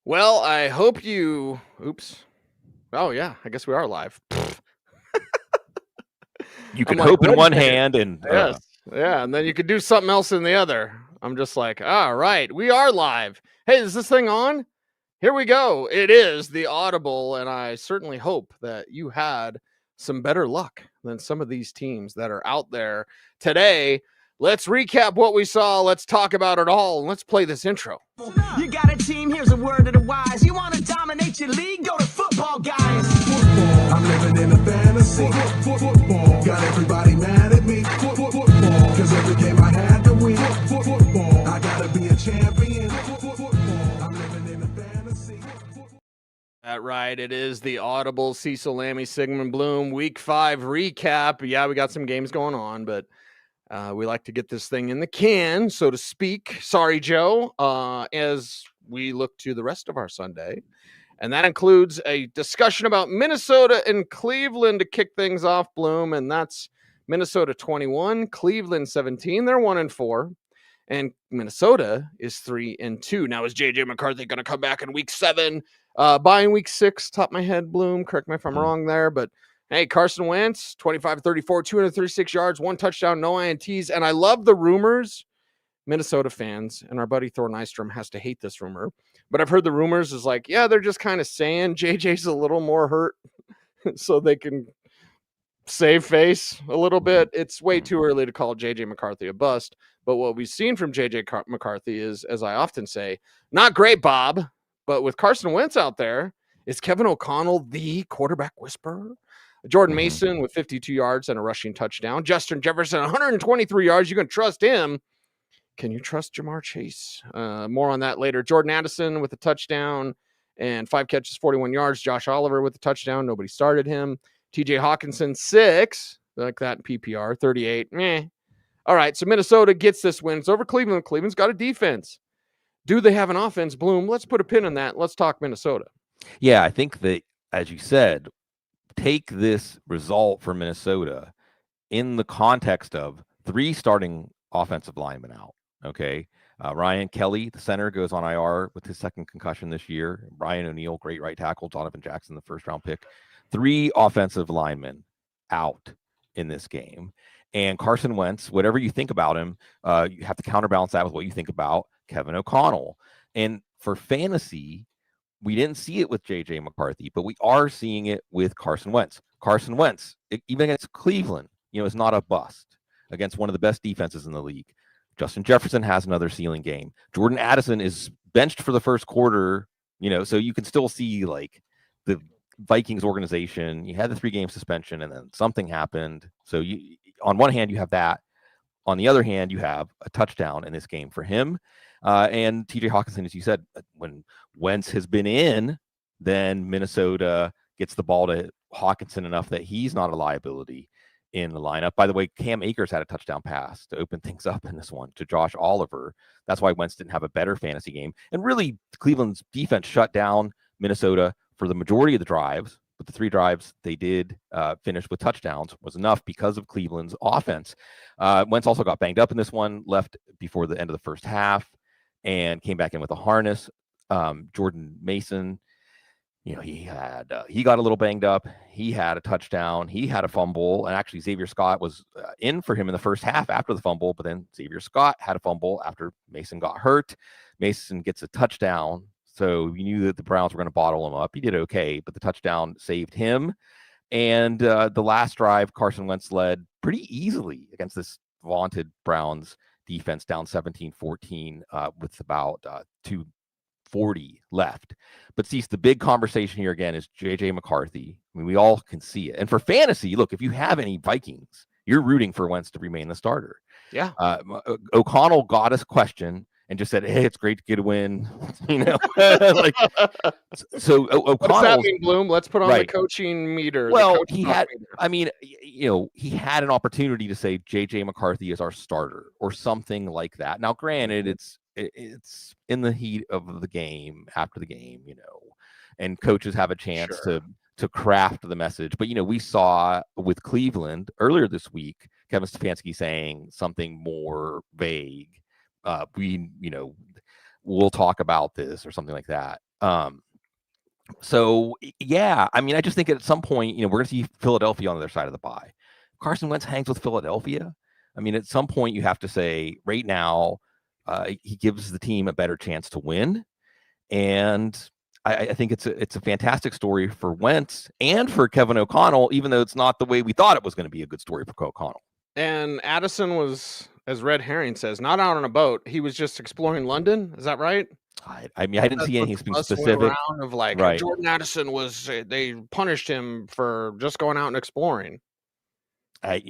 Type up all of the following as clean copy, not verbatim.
Well, I hope you. Oops. Oh yeah, I guess we are live. You I'm can like, hope in wait a one minute. hand and Yes, yeah, and then you could do something else in the other. I'm just like, all right, we are live. Hey, is this thing on? Here we go. It is the Audible, and I certainly hope that you had some better luck than some of these teams that are out there today. Let's recap what we saw. Let's talk about it all. And let's play this intro. You got a team, here's a word to the wise. You want to dominate your league? Go to football, guys. Football, I'm living in a fantasy. Football, got everybody mad at me. Football, cause every game I had to win. Football, I gotta be a champion. Football, I'm living in a fantasy. That right. It is the Audible Cecil, Lammey, Sigmund, Bloom Week 5 recap. Yeah, we got some games going on, but we like to get this thing in the can, so to speak. Sorry, Joe, as we look to the rest of our Sunday. And that includes a discussion about Minnesota and Cleveland to kick things off, Bloom. And that's Minnesota 21, Cleveland 17. They're 1-4. And Minnesota is 3-2. Now, is JJ McCarthy going to come back in week 7? Buying week 6, top of my head, Bloom. Correct me if I'm wrong there. But hey, Carson Wentz, 25-34, 236 yards, 1 touchdown, no INTs. And I love the rumors. Minnesota fans and our buddy Thor Nystrom has to hate this rumor, but I've heard the rumors is like, yeah, they're just kind of saying JJ's a little more hurt so they can save face a little bit. It's way too early to call JJ McCarthy a bust, but what we've seen from JJ McCarthy is, as I often say, not great, Bob, but with Carson Wentz out there, is Kevin O'Connell the quarterback whisperer? Jordan Mason with 52 yards and a rushing touchdown. Justin Jefferson, 123 yards. You can trust him. Can you trust Jamar Chase? More on that later. Jordan Addison with a touchdown and 5 catches, 41 yards. Josh Oliver with a touchdown. Nobody started him. TJ Hawkinson, 6. Like that in PPR, 38. Meh. All right, so Minnesota gets this win. It's over Cleveland. Cleveland's got a defense. Do they have an offense, Bloom? Let's put a pin in that. Let's talk Minnesota. Yeah, I think that, as you said, take this result for Minnesota in the context of 3 starting offensive linemen out. Okay. Ryan Kelly, the center, goes on IR with his 2nd concussion this year. Brian O'Neill, great right tackle. Donovan Jackson, the 1st-round pick. 3 offensive linemen out in this game. And Carson Wentz, whatever you think about him, you have to counterbalance that with what you think about Kevin O'Connell. And for fantasy, we didn't see it with J.J. McCarthy, but we are seeing it with Carson Wentz. Carson Wentz, even against Cleveland, is not a bust against one of the best defenses in the league. Justin Jefferson has another ceiling game. Jordan Addison is benched for the first quarter, so you can still see like the Vikings organization. You had the 3-game suspension and then something happened. So on one hand, you have that. On the other hand, you have a touchdown in this game for him. And TJ Hawkinson, as you said, when Wentz has been in, then Minnesota gets the ball to Hawkinson enough that he's not a liability in the lineup. By the way, Cam Akers had a touchdown pass to open things up in this one to Josh Oliver. That's why Wentz didn't have a better fantasy game. And really, Cleveland's defense shut down Minnesota for the majority of the drives, but the 3 drives they did finish with touchdowns was enough because of Cleveland's offense. Wentz also got banged up in this one, left before the end of the first half, and came back in with a harness. Jordan Mason, he got a little banged up. He had a touchdown. He had a fumble. And actually, Xavier Scott was in for him in the first half after the fumble. But then Xavier Scott had a fumble after Mason got hurt. Mason gets a touchdown. So you knew that the Browns were going to bottle him up. He did okay, but the touchdown saved him. And the last drive, Carson Wentz led pretty easily against this vaunted Browns defense, down 17-14 with about 2:40 left. But see, the big conversation here again is JJ McCarthy. I mean, we all can see it. And for fantasy, look, if you have any Vikings, you're rooting for Wentz to remain the starter. Yeah. O'Connell got us a question and just said, hey, it's great to get a win. Like, so O'Connell. What's that mean, Bloom? Let's put on the coaching meter. Well, he had an opportunity to say JJ McCarthy is our starter or something like that. Now, granted, it's in the heat of the game, after the game, and coaches have a chance to craft the message. But, we saw with Cleveland earlier this week, Kevin Stefanski saying something more vague. We'll talk about this or something like that. So yeah, I mean, I just think at some point, we're going to see Philadelphia on the other side of the bye. Carson Wentz hangs with Philadelphia. I mean, at some point you have to say right now, he gives the team a better chance to win. And I think it's a fantastic story for Wentz and for Kevin O'Connell, even though it's not the way we thought it was going to be a good story for O'Connell. And Addison was, as Red Herring says, not out on a boat. He was just exploring London. Is that right? I mean, I didn't see anything specific. Around of like right. Jordan Addison was. They punished him for just going out and exploring. I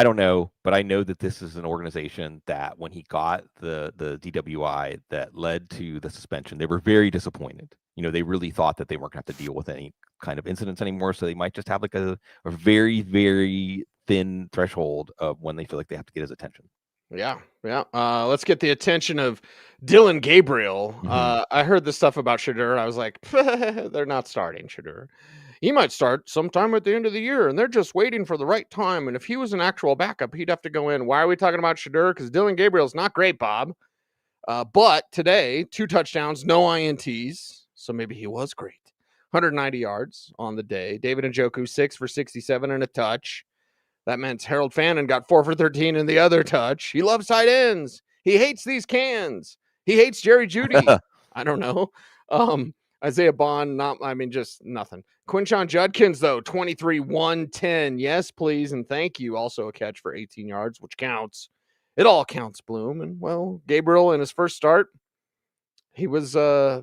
don't know, but I know that this is an organization that when he got the DWI that led to the suspension, they were very disappointed. They really thought that they weren't going to have to deal with any kind of incidents anymore. So they might just have like a very, very thin threshold of when they feel like they have to get his attention. Yeah. Let's get the attention of Dylan Gabriel. I heard this stuff about Shedeur. I was like, they're not starting Shedeur. He might start sometime at the end of the year, and they're just waiting for the right time. And if he was an actual backup, he'd have to go in. Why are we talking about Shedeur? Because Dylan Gabriel's not great, Bob. But today, 2 touchdowns, no INTs. So maybe he was great. 190 yards on the day. David Njoku, 6 for 67 and a touch. That meant Harold Fannin got 4 for 13 in the other touch. He loves tight ends. He hates these cans. He hates Jerry Jeudy. I don't know. Isaiah Bond, just nothing. Quinshon Judkins, though, 23, 110. Yes, please, and thank you. Also a catch for 18 yards, which counts. It all counts, Bloom. And, well, Gabriel in his first start, he was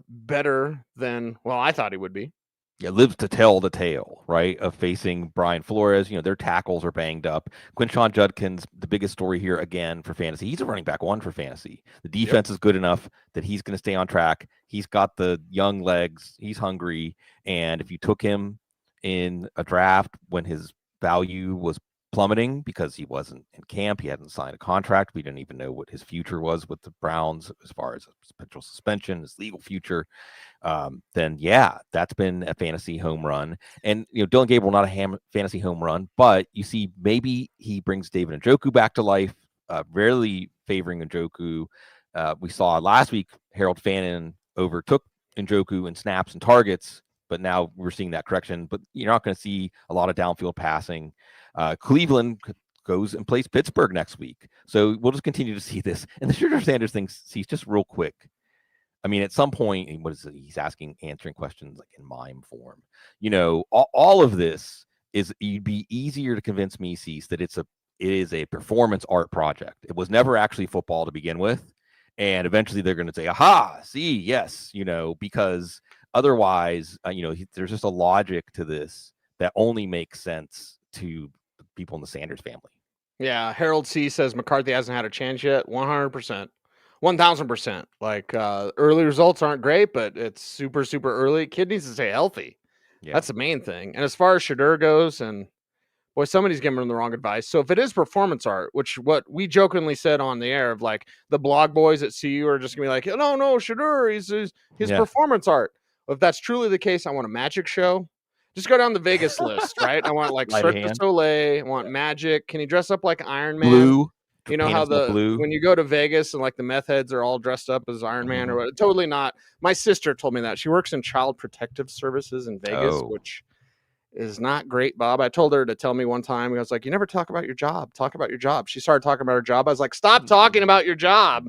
better than, I thought he would be. Yeah, lives to tell the tale, right, of facing Brian Flores. Their tackles are banged up. Quinshon Judkins, the biggest story here again for fantasy. He's a running back 1 for fantasy. The defense is good enough that he's going to stay on track. He's got the young legs. He's hungry. And if you took him in a draft when his value was plummeting because he wasn't in camp, he hadn't signed a contract, we didn't even know what his future was with the Browns as far as a potential suspension, his legal future, then that's been a fantasy home run. And Dylan Gabriel, not a fantasy home run, but you see maybe he brings David Njoku back to life, rarely favoring Njoku. We saw last week Harold Fannin overtook Njoku in snaps and targets, but now we're seeing that correction. But you're not going to see a lot of downfield passing. Cleveland goes and plays Pittsburgh next week. So we'll just continue to see this. And the Shedeur Sanders thing, see, just real quick. I mean, at some point, he's answering questions like in mime form. All of this you'd be easier to convince me, Cease, that it is a performance art project. It was never actually football to begin with. And eventually they're going to say, aha, see, yes, because otherwise, there's just a logic to this that only makes sense to people in the Sanders family. Yeah, Harold C. says McCarthy hasn't had a chance yet. 100%. 1,000%. Like, early results aren't great, but it's super, super early. Kid needs to stay healthy. Yeah. That's the main thing. And as far as Shedeur goes, and boy, somebody's giving him the wrong advice. So if it is performance art, what we jokingly said on the air of like the blog boys at CU are just gonna be like, no, Shedeur, his performance art. If that's truly the case, I want a magic show. Just go down the Vegas list, right? I want like Cirque du Soleil. I want magic. Can he dress up like Iron Man? Blue. You know how when you go to Vegas and like the meth heads are all dressed up as Iron Man or what? Totally not. My sister told me that. She works in Child Protective Services in Vegas, which is not great, Bob. I told her to tell me one time. I was like, you never talk about your job. Talk about your job. She started talking about her job. I was like, stop talking about your job.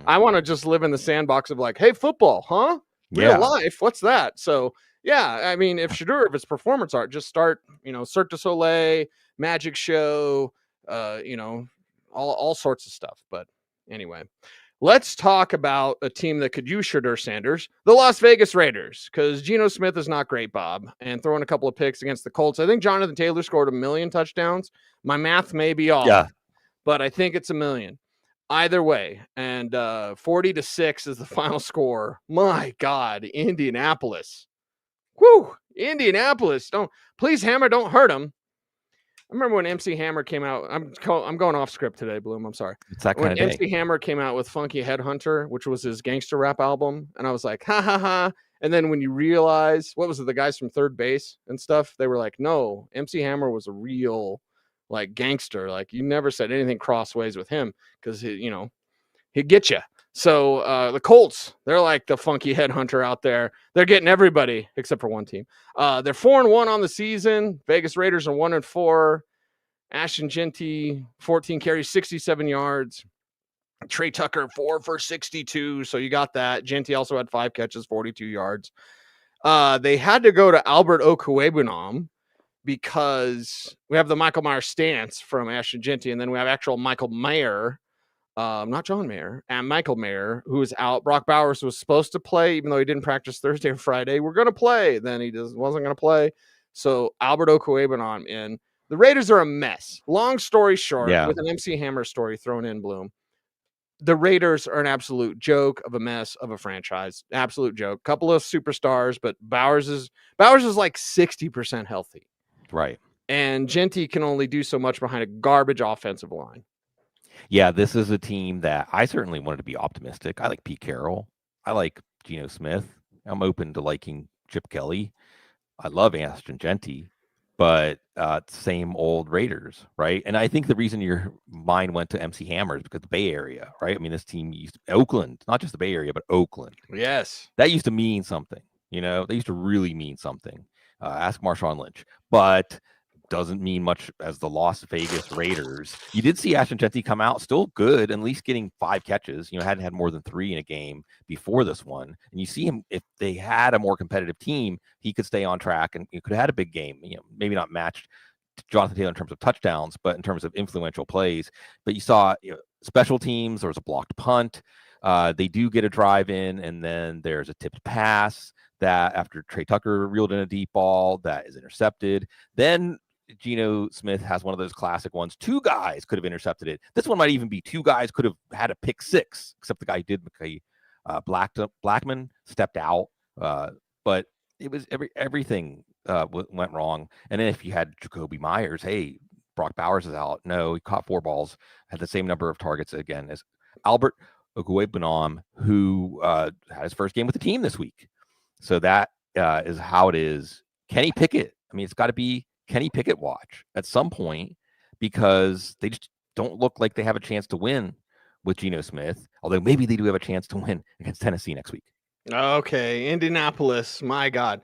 I want to just live in the sandbox of like, hey, football, huh? Real life. What's that? So, yeah, I mean, if it's performance art, just start, Cirque du Soleil, magic show, all sorts of stuff. But anyway, let's talk about a team that could use Shedeur Sanders, the Las Vegas Raiders, because Geno Smith is not great, Bob, and throwing a couple of picks against the Colts. I think Jonathan Taylor scored 1 million touchdowns. My math may be off, but I think it's 1 million. Either way, and 40-6 is the final score. My God, Indianapolis. Woo! Indianapolis. Please, Hammer, don't hurt him. I remember when MC Hammer came out. I'm going off script today, Bloom. I'm sorry. It's that when MC Hammer came out with Funky Headhunter, which was his gangster rap album, and I was like, ha ha ha. And then when you realize, what was it, the guys from Third Base and stuff, they were like, no, MC Hammer was a real like gangster. Like you never said anything crossways with him because he'd get you. So the Colts, they're like the funky headhunter out there. They're getting everybody except for one team. They're 4-1 on the season. Vegas Raiders are 1-4. Ashton Genty, 14 carries, 67 yards. Trey Tucker, 4 for 62. So you got that. Genty also had 5 catches, 42 yards. They had to go to Albert Okwuegbunam because we have the Michael Mayer stance from Ashton Genty, and then we have actual Michael Mayer. Not John Mayer, and Michael Mayer, who is out. Brock Bowers was supposed to play, even though he didn't practice Thursday and Friday. We're going to play. Then he wasn't going to play. So Albert Okwuegbunam in. The Raiders are a mess. Long story short, with an MC Hammer story thrown in, Bloom. The Raiders are an absolute joke of a mess of a franchise. Absolute joke. Couple of superstars, but Bowers is like 60% healthy. Right. And Genty can only do so much behind a garbage offensive line. Yeah, this is a team that I certainly wanted to be optimistic. I like Pete Carroll. I like Geno Smith. I'm open to liking Chip Kelly. I love Ashton Genty, but same old Raiders, right? And I think the reason your mind went to MC Hammer is because the Bay Area, right? I mean, this team used Oakland, not just the Bay Area, but Oakland. Yes. That used to mean something, they used to really mean something. Ask Marshawn Lynch. But doesn't mean much as the Las Vegas Raiders. You did see Ashton Genty come out still good, at least getting 5 catches. Hadn't had more than 3 in a game before this one. And you see him, if they had a more competitive team, he could stay on track and could have had a big game. Maybe not matched Jonathan Taylor in terms of touchdowns, but in terms of influential plays. But you saw special teams. There was a blocked punt. They do get a drive in, and then there's a tipped pass that after Trey Tucker reeled in a deep ball that is intercepted. Then Geno Smith has one of those classic ones. 2 guys could have intercepted it. This one might even be 2 guys could have had a pick 6, except the guy who did. Blackman stepped out, but it was everything went wrong. And then if you had Jacoby Myers, hey, Brock Bowers is out. No, he caught 4 balls, had the same number of targets again as Albert Okwuegbunam, who had his first game with the team this week. So that is how it is. Kenny Pickett. I mean, it's got to be Kenny Pickett watch at some point, because they just don't look like they have a chance to win with Geno Smith, although maybe they do have a chance to win against Tennessee next week. Okay, Indianapolis, my God.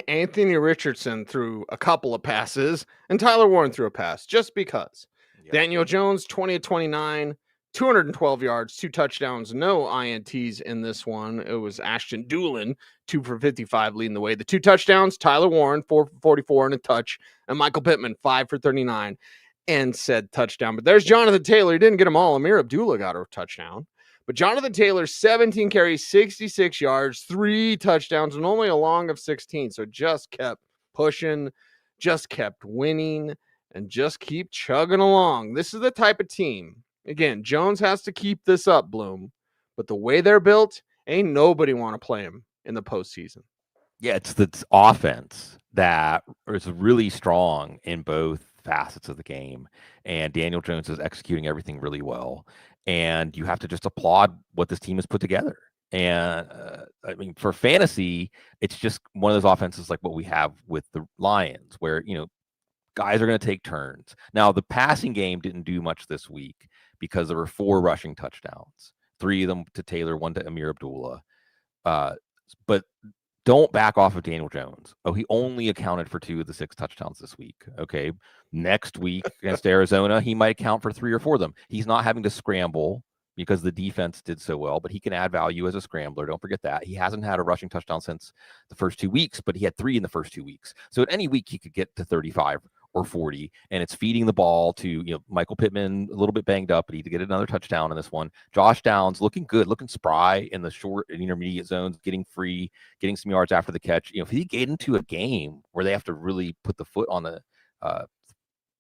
Anthony Richardson threw a couple of passes, and Tyler Warren threw a pass, just because. Yep. Daniel Jones, 20-29, 212 yards, 2 touchdowns, no INTs in this one. It was Ashton Doolin, 2 for 55, leading the way. The 2 touchdowns, Tyler Warren, 4 for 44 and a touch, and Michael Pittman, 5 for 39 and said touchdown. But there's Jonathan Taylor. He didn't get them all. Amir Abdullah got a touchdown. But Jonathan Taylor, 17 carries, 66 yards, 3 touchdowns, and only a long of 16. So just kept pushing, just kept winning, and just keep chugging along. This is the type of team. Again, Jones has to keep this up, Bloom. But the way they're built, ain't nobody want to play him in the postseason. Yeah, it's the offense that is really strong in both facets of the game. And Daniel Jones is executing everything really well. And you have to just applaud what this team has put together. And I mean, for fantasy, it's just one of those offenses like what we have with the Lions, where, guys are going to take turns. Now, the passing game didn't do much this week because there were 4 rushing touchdowns, 3 of them to Taylor, 1 to Amir Abdullah. But don't back off of Daniel Jones. Oh, he only accounted for 2 of the 6 touchdowns this week. Okay. Next week against Arizona, he might account for 3 or 4 of them. He's not having to scramble because the defense did so well, but he can add value as a scrambler. Don't forget that. He hasn't had a rushing touchdown since the first 2 weeks, but he had 3 in the first 2 weeks. So at any week he could get to 35 or 40, and it's feeding the ball to Michael Pittman, a little bit banged up, but he did get another touchdown in this one. Josh Downs looking good, looking spry in the short and intermediate zones, getting free, getting some yards after the catch. If he get into a game where they have to really put the foot on the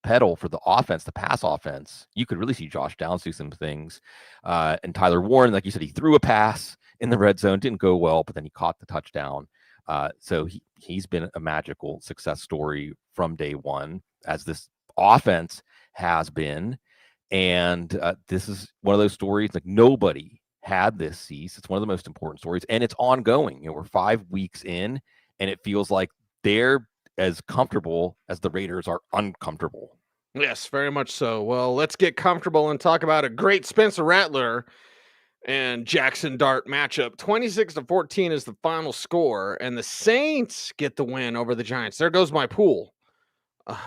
pedal for the offense, the pass offense, you could really see Josh Downs do some things. And Tyler Warren, like you said, he threw a pass in the red zone, didn't go well, but then he caught the touchdown. So he's been a magical success story from day one, as this offense has been. And this is one of those stories like nobody had this cease. It's one of the most important stories, and it's ongoing. We're 5 weeks in, and it feels like they're as comfortable as the Raiders are uncomfortable. Yes, very much so. Well, let's get comfortable and talk about a great Spencer Rattler. and Jackson Dart matchup. 26-14 is the final score, and the Saints get the win over the Giants. There goes my pool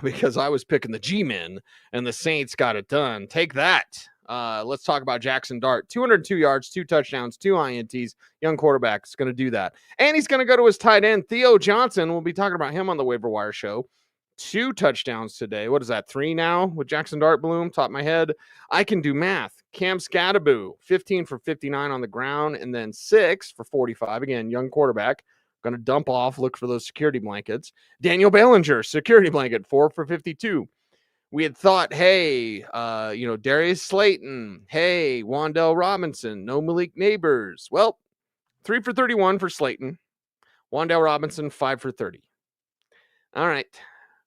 because I was picking the G-men, and the Saints got it done. Take that. Let's talk about Jackson Dart. 202 yards, 2 touchdowns, 2 INTs. Young quarterback is going to do that. And he's going to go to his tight end, Theo Johnson. We'll be talking about him on the Waiver Wire show. 2 touchdowns today. What is that, 3 now with Jackson Dart, Bloom? Top of my head. I can do math. Cam Scattaboo, 15 for 59 on the ground, and then 6 for 45. Again, young quarterback. Going to dump off, look for those security blankets. Daniel Bellinger, security blanket, 4 for 52. We had thought, hey, Darius Slayton, hey, Wan'Dale Robinson, no Malik Neighbors. Well, 3 for 31 for Slayton. Wan'Dale Robinson, 5 for 30. All right.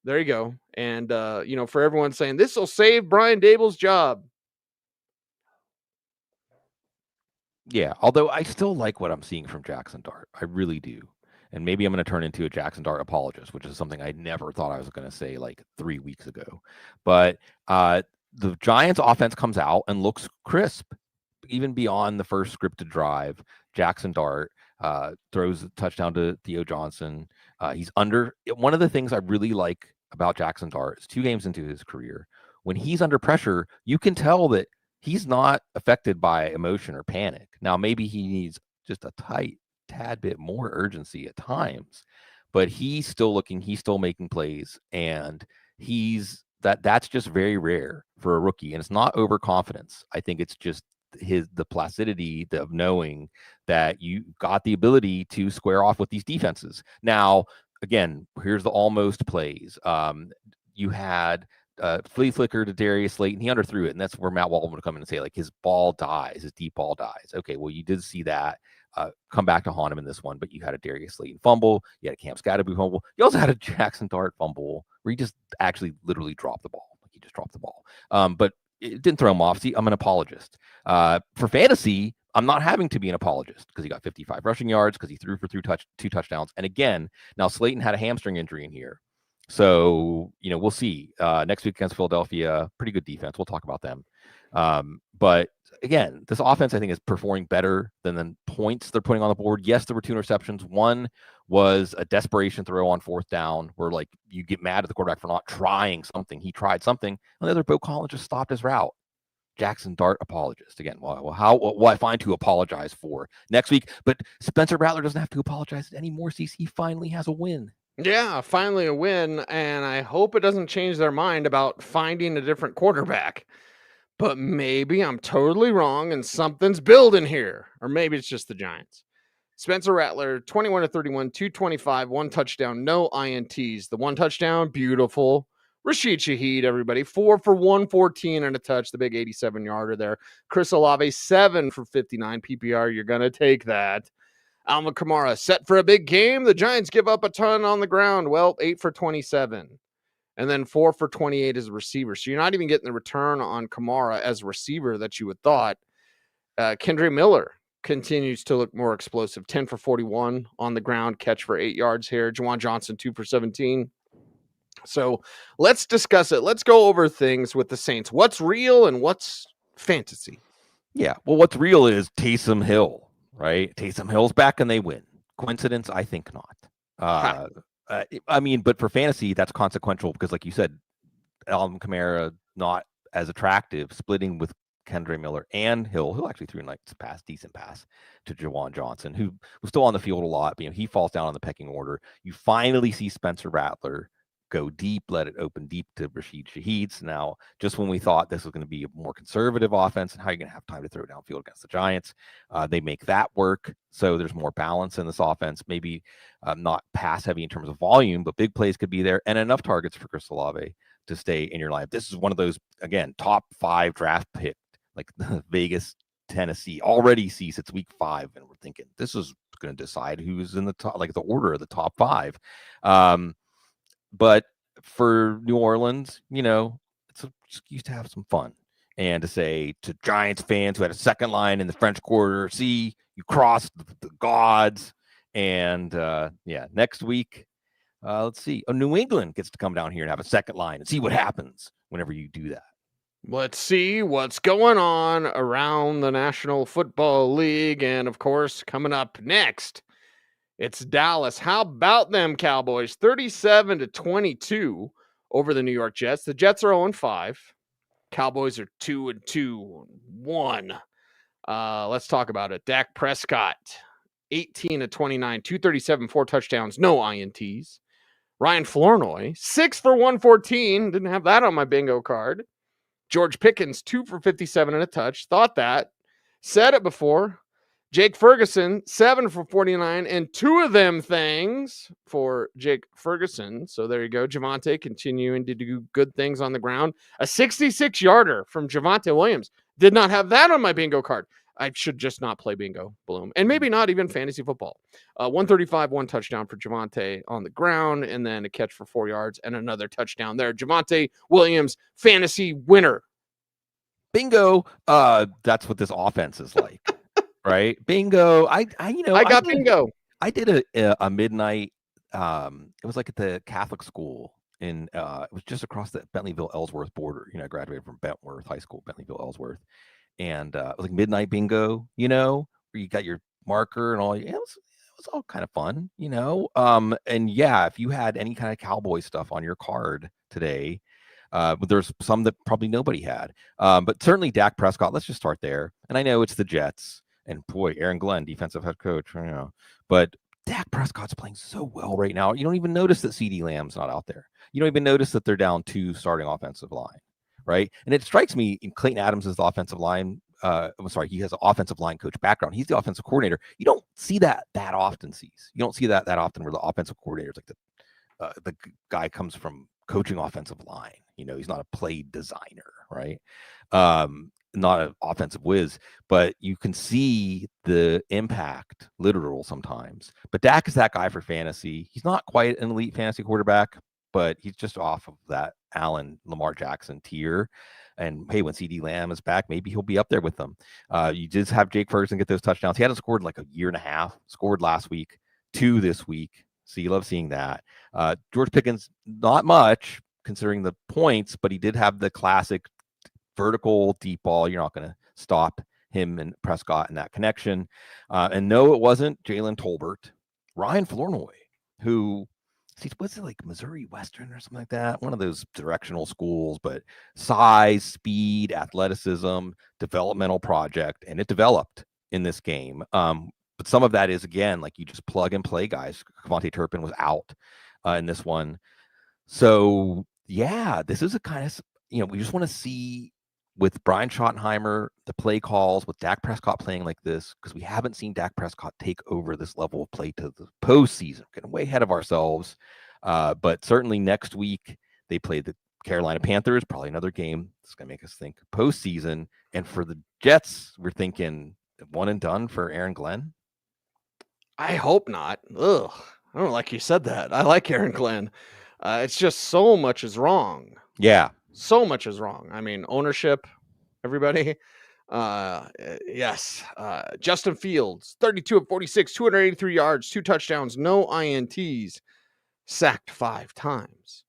There you go. And, for everyone saying, this will save Brian Dable's job. Yeah, although I still like what I'm seeing from Jackson Dart. I really do. And maybe I'm going to turn into a Jackson Dart apologist, which is something I never thought I was going to say like 3 weeks ago. But the Giants offense comes out and looks crisp, even beyond the first scripted drive. Jackson Dart throws a touchdown to Theo Johnson. He's under. One of the things I really like about Jackson Dart is 2 games into his career. When he's under pressure, you can tell that he's not affected by emotion or panic. Now, maybe he needs just a tad bit more urgency at times, but he's still looking, he's still making plays, and that's just very rare for a rookie. And it's not overconfidence. I think it's just the placidity of knowing that you got the ability to square off with these defenses. Now, again, here's the almost plays. You had flea flicker to Darius Slayton. He underthrew it, and that's where Matt Waldman would come in and say, like, his ball dies, his deep ball dies. Okay, well, you did see that come back to haunt him in this one, but you had a Darius Slayton fumble, you had a Cam Scattaboo fumble, you also had a Jackson Dart fumble where he just actually literally dropped the ball. Like, he just dropped the ball. But it didn't throw him off. See, I'm an apologist. For fantasy, I'm not having to be an apologist because he got 55 rushing yards, because he threw for 2 touchdowns. And again, now Slayton had a hamstring injury in here. So, we'll see. Next week against Philadelphia, pretty good defense. We'll talk about them. But again, this offense, I think, is performing better than the points they're putting on the board. Yes, there were 2 interceptions. One was a desperation throw on 4th down where, like, you get mad at the quarterback for not trying something. He tried something. And the other, Bo Collins just stopped his route. Jackson Dart apologist. Again, what I find to apologize for next week. But Spencer Rattler doesn't have to apologize anymore. CC finally has a win. Yeah, finally a win, and I hope it doesn't change their mind about finding a different quarterback. But maybe I'm totally wrong and something's building here. Or maybe it's just the Giants. Spencer Rattler, 21-31, 225, 1 touchdown, no INTs. The 1 touchdown, beautiful. Rashid Shaheed, everybody, 4 for 114 and a touch, the big 87-yarder there. Chris Olave, 7 for 59 PPR. You're going to take that. Alvin Kamara, set for a big game. The Giants give up a ton on the ground. Well, 8 for 27. And then 4 for 28 as a receiver. So you're not even getting the return on Kamara as a receiver that you would thought. Kendre Miller continues to look more explosive. 10 for 41 on the ground, catch for 8 yards here. Juwan Johnson, 2 for 17. So let's discuss it. Let's go over things with the Saints. What's real and what's fantasy? Yeah, well, what's real is Taysom Hill, right? Taysom Hill's back and they win. Coincidence? I think not. But for fantasy, that's consequential because, like you said, Alvin Kamara not as attractive, splitting with Kendre Miller and Hill. Hill actually threw a nice pass, decent pass to Juwan Johnson, who was still on the field a lot. But, he falls down on the pecking order. You finally see Spencer Rattler go deep, let it open deep to Rashid Shaheed. So now, just when we thought this was going to be a more conservative offense and how you're going to have time to throw downfield against the Giants, they make that work. So there's more balance in this offense. Maybe not pass heavy in terms of volume, but big plays could be there and enough targets for Chris Olave to stay in your lineup. This is one of those, again, top 5 draft pick, like Vegas, Tennessee already sees it's week 5. And we're thinking this is going to decide who's in the top, like the order of the top 5. But for New Orleans, it's an excuse to have some fun and to say to Giants fans who had a second line in the French Quarter, see, you crossed the gods. And next week, let's see. New England gets to come down here and have a second line and see what happens whenever you do that. Let's see what's going on around the National Football League. And of course, coming up next, it's Dallas. How about them Cowboys? 37-22 over the New York Jets. The Jets are 0-5. Cowboys are 2-2-1. Let's talk about it. Dak Prescott, 18-29, 237, 4 touchdowns, no INTs. Ryan Flournoy, 6 for 114. Didn't have that on my bingo card. George Pickens, 2 for 57 and a touch. Thought that. Said it before. Jake Ferguson, 7 for 49, and 2 of them things for Jake Ferguson. So there you go. Javonte continuing to do good things on the ground. A 66-yarder from Javonte Williams. Did not have that on my bingo card. I should just not play bingo, Bloom. And maybe not even fantasy football. 135, 1 touchdown for Javonte on the ground, and then a catch for 4 yards and another touchdown there. Javonte Williams, fantasy winner. Bingo. That's what this offense is like. Right? Bingo. I got bingo. I did a midnight. It was like at the Catholic school in. It was just across the Bentleyville-Ellsworth border. I graduated from Bentworth High School, Bentleyville-Ellsworth, and it was like midnight bingo. Where you got your marker and all. It was all kind of fun. And yeah, if you had any kind of Cowboy stuff on your card today. But there's some that probably nobody had. But certainly Dak Prescott. Let's just start there. And I know it's the Jets. And boy, Aaron Glenn, defensive head coach, but Dak Prescott's playing so well right now. You don't even notice that CeeDee Lamb's not out there. You don't even notice that they're down 2 starting offensive line, right? And it strikes me, Clayton Adams is the offensive line. He has an offensive line coach background. He's the offensive coordinator. You don't see that often, Cease. You don't see that often where the offensive coordinator is like the guy comes from coaching offensive line. He's not a play designer, right? Not an offensive whiz, but you can see the impact, literal sometimes. But Dak is that guy for fantasy. He's not quite an elite fantasy quarterback, but he's just off of that Allen, Lamar Jackson tier. And hey, when CeeDee Lamb is back, maybe he'll be up there with them. You just have Jake Ferguson get those touchdowns. He hadn't scored in like a year and a half. Scored last week, 2 this week. So you love seeing that. George Pickens, not much considering the points, but he did have the classic vertical deep ball. You're not going to stop him and Prescott in that connection. And no, it wasn't Jalen Tolbert. Ryan Flournoy, who was it like Missouri Western or something like that? One of those directional schools, but size, speed, athleticism, developmental project, and it developed in this game. But some of that is, again, like you just plug and play guys. Devontae Turpin was out in this one. So, yeah, this is a kind of, we just want to see with Brian Schottenheimer, the play calls, with Dak Prescott playing like this, because we haven't seen Dak Prescott take over this level of play to the postseason. Getting way ahead of ourselves. But certainly next week, they play the Carolina Panthers, probably another game that's going to make us think postseason. And for the Jets, we're thinking one and done for Aaron Glenn. I hope not. Ugh. I don't like you said that. I like Aaron Glenn. It's just so much is wrong. Yeah. So much is wrong. I mean, ownership, everybody. Yes. Justin Fields, 32 of 46, 283 yards, 2 touchdowns, no INTs, sacked 5 times.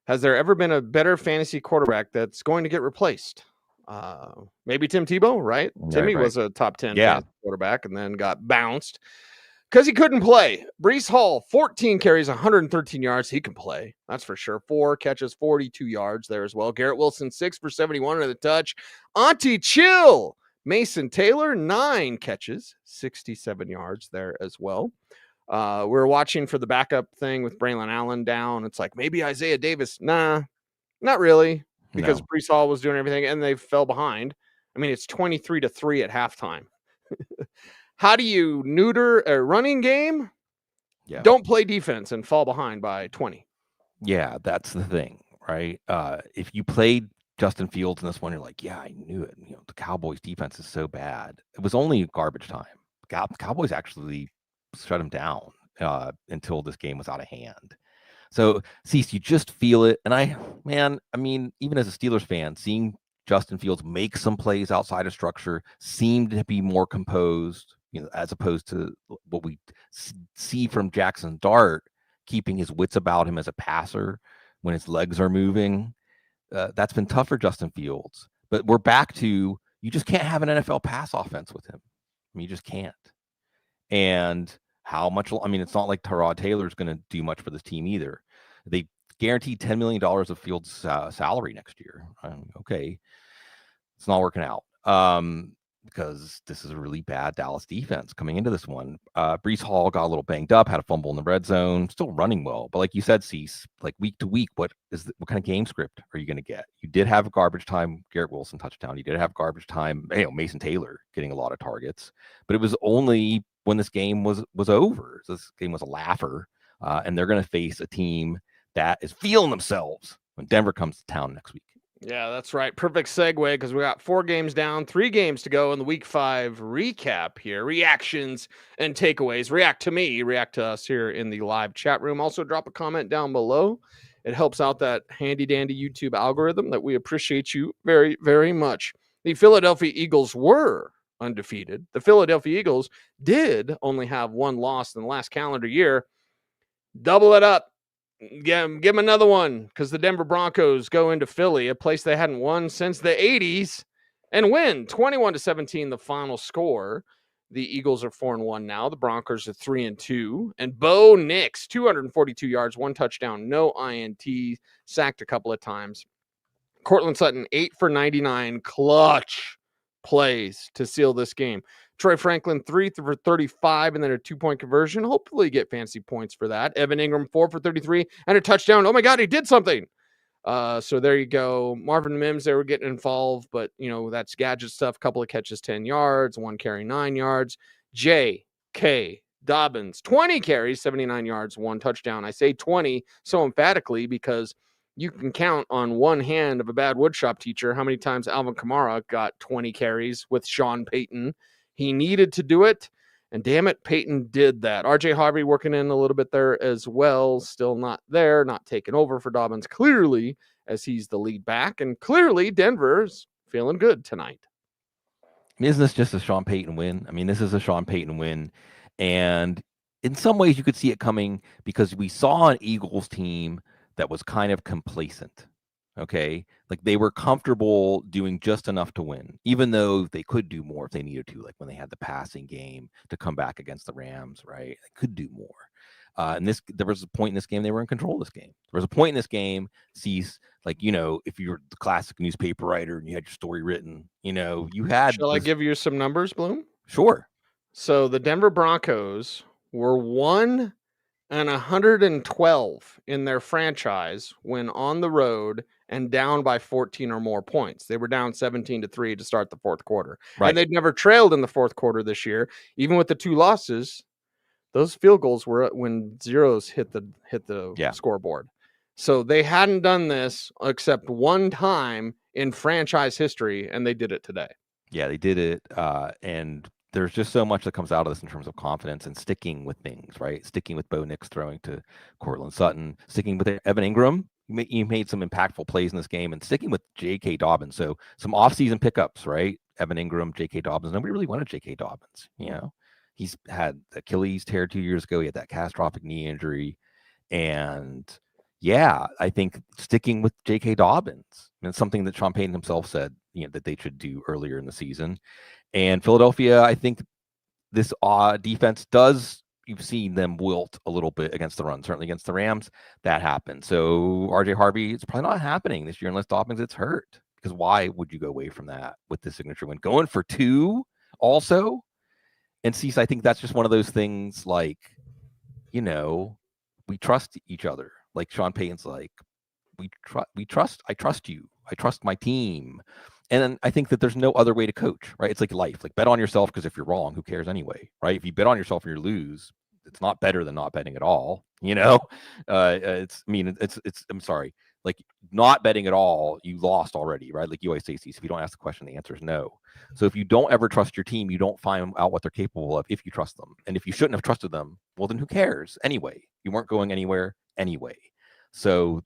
Has there ever been a better fantasy quarterback that's going to get replaced? Maybe Tim Tebow, right? Timmy was a top 10 fantasy quarterback and then got bounced because he couldn't play. Breece Hall, 14 carries, 113 yards. He can play. That's for sure. 4 catches, 42 yards there as well. Garrett Wilson, 6 for 71 and a touch. Auntie Chill. Mason Taylor, 9 catches, 67 yards there as well. We're watching for the backup thing with Braylon Allen down. It's like maybe Isaiah Davis. Nah, not really, because Breece Hall was doing everything and they fell behind. I mean, it's 23-3 at halftime. How do you neuter a running game? Yeah. Don't play defense and fall behind by 20. Yeah, that's the thing, right? If you played Justin Fields in this one, you're like, yeah, I knew it. The Cowboys defense is so bad. It was only garbage time. Cowboys actually shut him down until this game was out of hand. So, Cease, you just feel it. And I mean, even as a Steelers fan, seeing Justin Fields make some plays outside of structure seemed to be more composed, as opposed to what we see from Jackson Dart, keeping his wits about him as a passer when his legs are moving. that's been tough for Justin Fields. But we're back to, you just can't have an NFL pass offense with him. I mean, you just can't. And how much? I mean, it's not like Tyrod Taylor is going to do much for this team either. They guaranteed $10 million of Fields' salary next year. Okay, it's not working out. Because this is a really bad Dallas defense coming into this one. Breece Hall got a little banged up, had a fumble in the red zone, still running well. But like you said, Cease, like week to week, what kind of game script are you going to get? You did have a garbage time Garrett Wilson touchdown. You did have garbage time, Mason Taylor getting a lot of targets. But it was only when this game was over. This game was a laugher. And they're going to face a team that is feeling themselves when Denver comes to town next week. Yeah, that's right. Perfect segue, because we got 4 games down, 3 games to go in the Week 5 recap here. Reactions and takeaways. React to me, react to us here in the live chat room. Also, drop a comment down below. It helps out that handy-dandy YouTube algorithm that we appreciate you very, very much. The Philadelphia Eagles were undefeated. The Philadelphia Eagles did only have 1 loss in the last calendar year. Double it up. Give them another one, because the Denver Broncos go into Philly, a place they hadn't won since the 80s, and win 21-17 the final score. The Eagles are 4-1 now. The Broncos are 3-2. And Bo Nix, 242 yards, 1 touchdown, no INT, sacked a couple of times. Cortland Sutton, 8 for 99, clutch plays to seal this game. Troy Franklin, 3 for 35, and then a 2-point conversion. Hopefully get fancy points for that. Evan Ingram, 4 for 33, and a touchdown. Oh my God, he did something. So there you go. Marvin Mims, they were getting involved, but that's gadget stuff. Couple of catches, 10 yards, 1 carry, 9 yards. J.K. Dobbins, 20 carries, 79 yards, 1 touchdown. I say 20 so emphatically because you can count on one hand of a bad woodshop teacher how many times Alvin Kamara got 20 carries with Sean Payton. He needed to do it, and damn it, Peyton did that. R.J. Harvey working in a little bit there as well. Still not there, not taking over for Dobbins, clearly, as he's the lead back. And clearly, Denver's feeling good tonight. Isn't this just a Sean Payton win? I mean, this is a Sean Payton win. And in some ways, you could see it coming because we saw an Eagles team that was kind of complacent. Okay, like they were comfortable doing just enough to win, even though they could do more if they needed to, like when they had the passing game to come back against the Rams, right? They could do more. And there was a point in this game they were in control of this game. There was a point in this game, Cease, like, if you're the classic newspaper writer and you had your story written, you had. Shall I give you some numbers, Bloom? Sure. So the Denver Broncos were 1-112 in their franchise when on the road and down by 14 or more points. They were down 17-3 to start the fourth quarter. Right. And they'd never trailed in the fourth quarter this year. Even with the 2 losses, those field goals were when zeros hit the scoreboard. So they hadn't done this except one time in franchise history, and they did it today. Yeah, they did it. And there's just so much that comes out of this in terms of confidence and sticking with things, right? Sticking with Bo Nix throwing to Cortland Sutton, sticking with Evan Ingram. You made some impactful plays in this game, and sticking with J.K. Dobbins. So some offseason pickups, right? Evan Ingram, J.K. Dobbins. Nobody really wanted J.K. Dobbins. He's had Achilles tear 2 years ago. He had that catastrophic knee injury. And yeah, I think sticking with J.K. Dobbins, and it's something that Sean Payton himself said, that they should do earlier in the season. And Philadelphia, I think this defense does, you've seen them wilt a little bit against the run, certainly against the Rams. That happened. So RJ Harvey, it's probably not happening this year unless Dobbins gets hurt. Because why would you go away from that with the signature win? Going for 2 also. And Cease, I think that's just one of those things like, we trust each other. Like Sean Payton's like, I trust you. I trust my team. And then I think that there's no other way to coach, right? It's like life, like bet on yourself, because if you're wrong, who cares anyway, right? If you bet on yourself and you lose, it's not better than not betting at all, I'm sorry, like not betting at all, you lost already, right? Like you always say, Steve, if you don't ask the question, the answer is no. So if you don't ever trust your team, you don't find out what they're capable of if you trust them. And if you shouldn't have trusted them, well, then who cares anyway? You weren't going anywhere anyway. So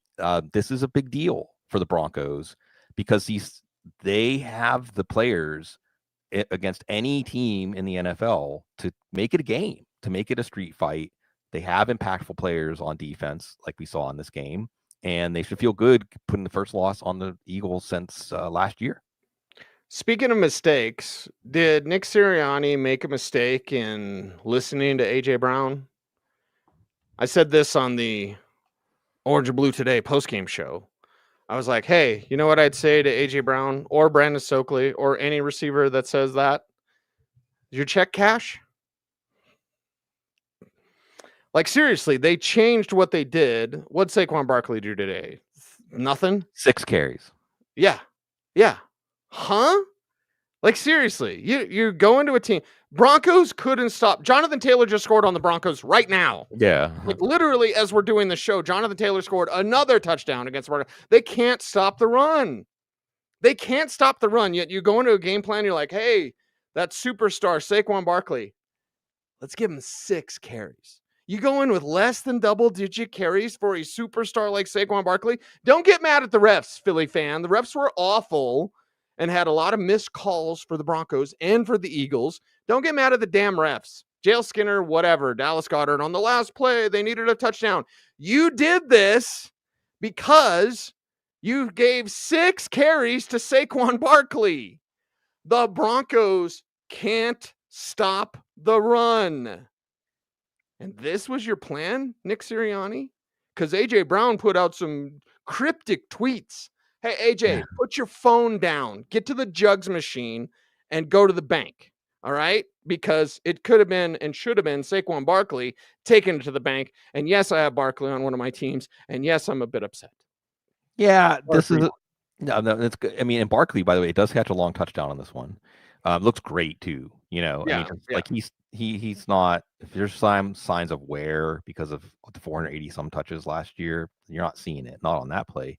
this is a big deal for the Broncos because they have the players against any team in the NFL to make it a game, to make it a street fight. They have impactful players on defense like we saw in this game. and they should feel good putting the first loss on the Eagles since last year. Speaking of mistakes, did Nick Sirianni make a mistake in listening to AJ Brown? I said this on the Orange and Blue Today postgame show. I was like, hey, you know what I'd say to AJ Brown or Brandon Stokely or any receiver that says that? Your check cash? Like, seriously, they changed what they did. What'd Saquon Barkley do today? Nothing? 6 carries. Yeah. Yeah. Huh? Like, seriously, you go into a team. Broncos couldn't stop. Jonathan Taylor just scored on the Broncos right now. Yeah. Like, literally, as we're doing the show, Jonathan Taylor scored another touchdown against Broncos. They can't stop the run. They can't stop the run. Yet you go into a game plan, you're like, hey, that superstar, Saquon Barkley, let's give him 6 carries. You go in with less than double-digit carries for a superstar like Saquon Barkley? Don't get mad at the refs, Philly fan. The refs were awful and had a lot of missed calls for the Broncos and for the Eagles. Don't get mad at the damn refs. Jail Skinner, whatever, Dallas Goedert on the last play, they needed a touchdown. You did this because you gave 6 carries to Saquon Barkley. The Broncos can't stop the run. And this was your plan, Nick Sirianni? Because AJ Brown put out some cryptic tweets. Hey, AJ, put your phone down, get to the jugs machine, and go to the bank. All right? Because it could have been and should have been Saquon Barkley taken to the bank. And yes, I have Barkley on one of my teams. And yes, I'm a bit upset. Yeah, this is no, that's good. I mean, and Barkley, by the way, does catch a long touchdown on this one. Looks great too. You know, I mean, like he's not. If there's some signs of wear because of the 480 some touches last year, you're not seeing it. Not on that play.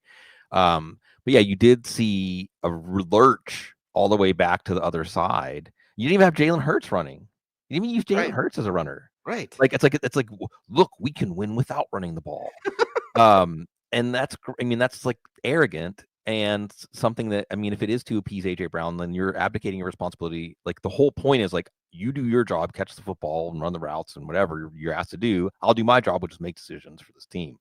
But yeah, you did see a lurch all the way back to the other side. You didn't even have Jalen Hurts running. You didn't even use Jalen Hurts as a runner. Right. Like it's like look, we can win without running the ball. And that's like arrogant and something that, I mean, if it is to appease AJ Brown, then you're abdicating your responsibility. Like the whole point is like, you do your job, catch the football and run the routes and whatever you're asked to do. I'll do my job, which is make decisions for this team.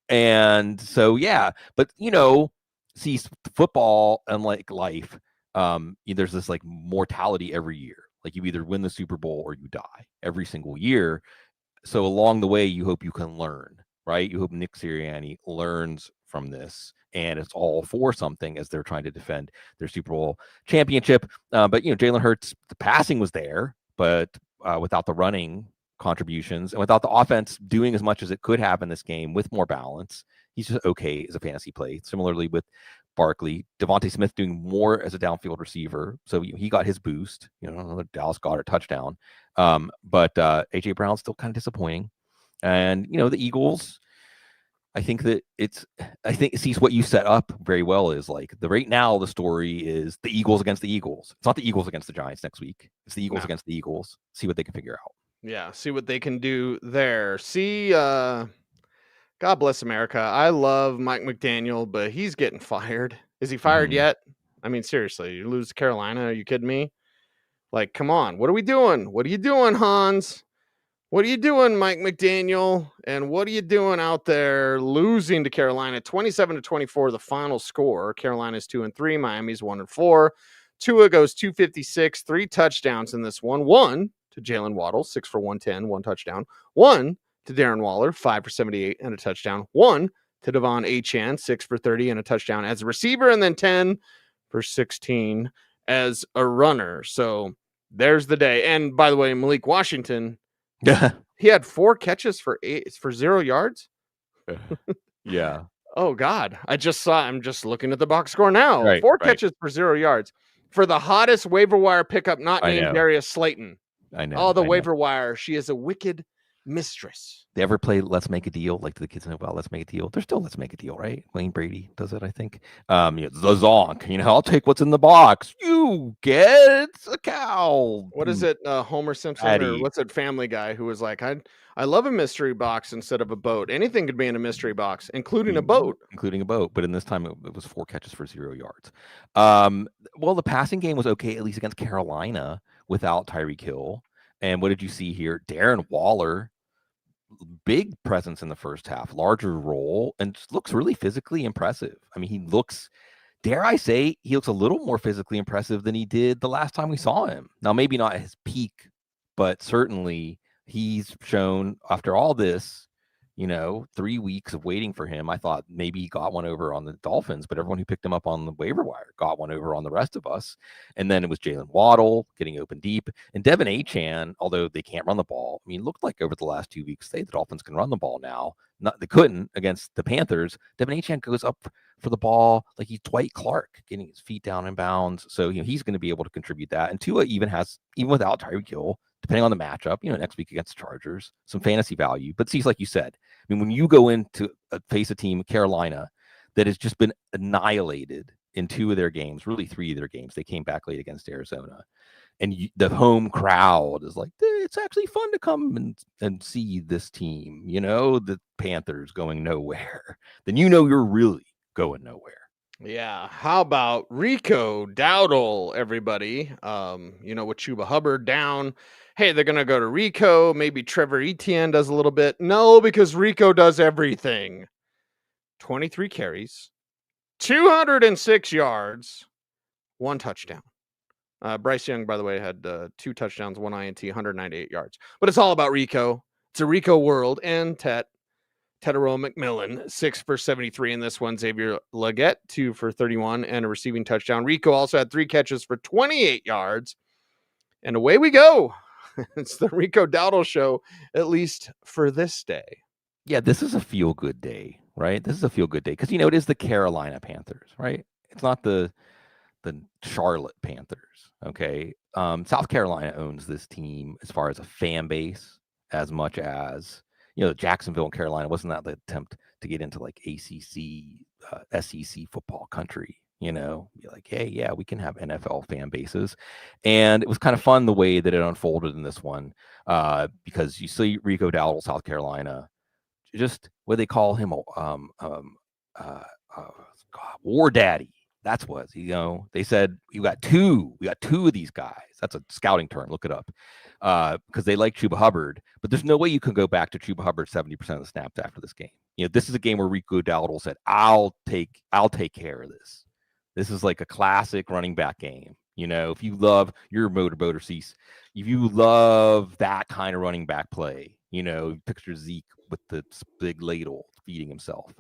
And so, yeah, but you know, see football and like life, there's this like mortality every year. Like you either win the Super Bowl or you die every single year. So along the way, you hope you can learn, right? You hope Nick Sirianni learns from this, and it's all for something as they're trying to defend their Super Bowl championship. But you know, Jalen Hurts, the passing was there, but without the running contributions and without the offense doing as much as it could have in this game with more balance, he's just okay as a fantasy play. Similarly with Barkley, Devontae Smith doing more as a downfield receiver, so he got his boost. You know, another Dallas Goedert touchdown. But AJ Brown's still kind of disappointing, and you know the Eagles. I think sees what you set up very well is like right now the story is the Eagles against the Eagles. It's not the Eagles against the Giants next week. It's the Eagles against the Eagles. See what they can figure out. Yeah, see what they can do there. See, God bless America. I love Mike McDaniel, but he's getting fired. Is he fired yet? I mean, seriously, you lose to Carolina? Are you kidding me? Like, come on. What are we doing? What are you doing, Hans? What are you doing, Mike McDaniel? And what are you doing out there losing to Carolina? 27-24, the final score. Carolina's 2-3, Miami's 1-4. Tua goes 256, 3 touchdowns in this one. 1 to Jalen Waddle, 6 for 110, 1 touchdown. 1 to Darren Waller, 5 for 78 and a touchdown. 1 to Devon Achane, 6 for 30 and a touchdown as a receiver, and then 10 for 16 as a runner. So there's the day. And by the way, Malik Washington, he had 4 catches for 0 yards. Yeah. Oh God. I'm just looking at the box score now. Right, 4 catches for 0 yards for the hottest waiver wire pickup not named Darius Slayton. I know. Oh, the waiver wire. She is a wicked mistress. They ever play Let's Make a Deal? Like, do the kids know about Let's Make a Deal? They're still Let's Make a Deal, right? Wayne Brady does it, I think. The zonk, I'll take what's in the box. You get a cow. What is it? Homer Simpson or what's it? Family Guy, who was like, I love a mystery box instead of a boat. Anything could be in a mystery box, including a boat. Including a boat. But in this time, it was 4 catches for 0 yards. Well, the passing game was okay, at least against Carolina without Tyreek Hill. And what did you see here? Darren Waller big presence in the first half, larger role, and just looks really physically impressive. I mean, he looks, dare I say, he looks a little more physically impressive than he did the last time we saw him. Now, maybe not at his peak, but certainly he's shown after all this, 3 weeks of waiting for him. I thought maybe he got one over on the Dolphins, but everyone who picked him up on the waiver wire got one over on the rest of us. And then it was Jalen Waddle getting open deep. And Devin Achane, although they can't run the ball, I mean, it looked like over the last 2 weeks, the Dolphins can run the ball now. They couldn't against the Panthers. Devin Achane goes up for the ball like he's Dwight Clark, getting his feet down in bounds. So, he's going to be able to contribute that. And Tua even without Tyreek Hill, depending on the matchup, next week against the Chargers, some fantasy value. But see, like you said, I mean, when you go into face a team, Carolina, that has just been annihilated in 2 of their games, really 3 of their games, they came back late against Arizona. And the home crowd is like, it's actually fun to come and see this team, the Panthers going nowhere. Then you're really going nowhere. Yeah. How about Rico Dowdle, everybody? With Chuba Hubbard down. Hey, they're going to go to Rico. Maybe Trevor Etienne does a little bit. No, because Rico does everything. 23 carries, 206 yards, 1 touchdown. Bryce Young, by the way, had 2 touchdowns, 1 INT, 198 yards. But it's all about Rico. It's a Rico world. And Tetero McMillan, 6 for 73 in this one. Xavier Legette, 2 for 31 and a receiving touchdown. Rico also had 3 catches for 28 yards. And away we go. It's the Rico Dowdle show, at least for this day. Yeah, this is a feel-good day, right? This is a feel-good day because, it is the Carolina Panthers, right? It's not the Charlotte Panthers, okay? South Carolina owns this team as far as a fan base as much as, Jacksonville and Carolina. Wasn't that the attempt to get into like ACC, SEC football country? Be like, hey, yeah, we can have NFL fan bases. And it was kind of fun the way that it unfolded in this one because you see Rico Dowdle, South Carolina, just what they call him, War Daddy. That's what, they said we got two of these guys. That's a scouting term. Look it up. Because they like Chuba Hubbard, but there's no way you can go back to Chuba Hubbard 70% of the snaps after this game. This is a game where Rico Dowdle said, I'll take care of this. This is like a classic running back game. If you love your motorboat, Cecil, if you love that kind of running back play, picture Zeke with the big ladle feeding himself.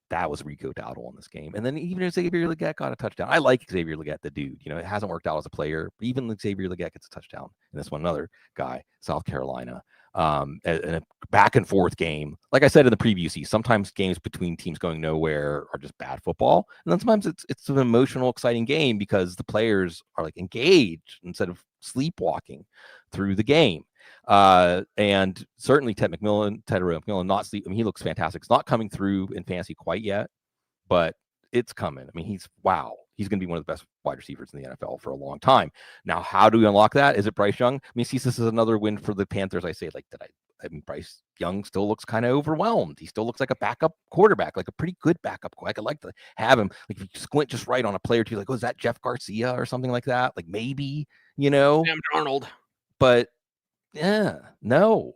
That was Rico Dowdle in this game. And then even Xavier Legette got a touchdown. I like Xavier Legette, the dude. It hasn't worked out as a player, but even Xavier Legette gets a touchdown. And this one, another guy, South Carolina. And a back and forth game. Like I said in the preview, sometimes games between teams going nowhere are just bad football. And then sometimes it's an emotional, exciting game because the players are like engaged instead of sleepwalking through the game. And certainly Tetero McMillan, not sleep. I mean, he looks fantastic. It's not coming through in fantasy quite yet, but it's coming. I mean, he's going to be one of the best wide receivers in the NFL for a long time. Now, how do we unlock that? Is it Bryce Young? I mean, this is another win for the Panthers. I say, Bryce Young still looks kind of overwhelmed. He still looks like a backup quarterback, like a pretty good backup. I'd like to have him. Like if you squint just right on a player or two, like, is that Jeff Garcia or something like that? Like maybe, Sam Darnold. But yeah, no.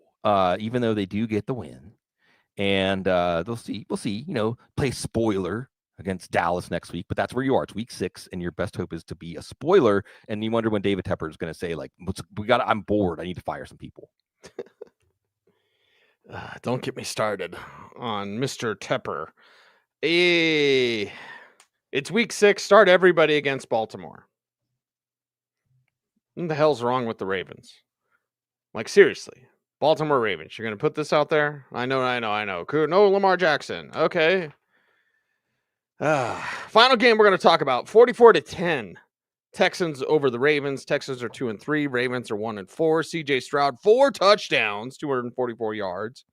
Even though they do get the win, and we'll see. Play spoiler against Dallas next week, but that's where you are. It's week 6, and your best hope is to be a spoiler. And you wonder when David Tepper is going to say, like, I'm bored. I need to fire some people. Don't get me started on Mr. Tepper. It's week 6. Start everybody against Baltimore. What the hell's wrong with the Ravens? Like, seriously. Baltimore Ravens. You're going to put this out there? I know. No Lamar Jackson. Okay. Final game we're going to talk about. 44-10. Texans over the Ravens. Texans are 2-3. Ravens are 1-4. CJ Stroud, 4 touchdowns, 244 yards.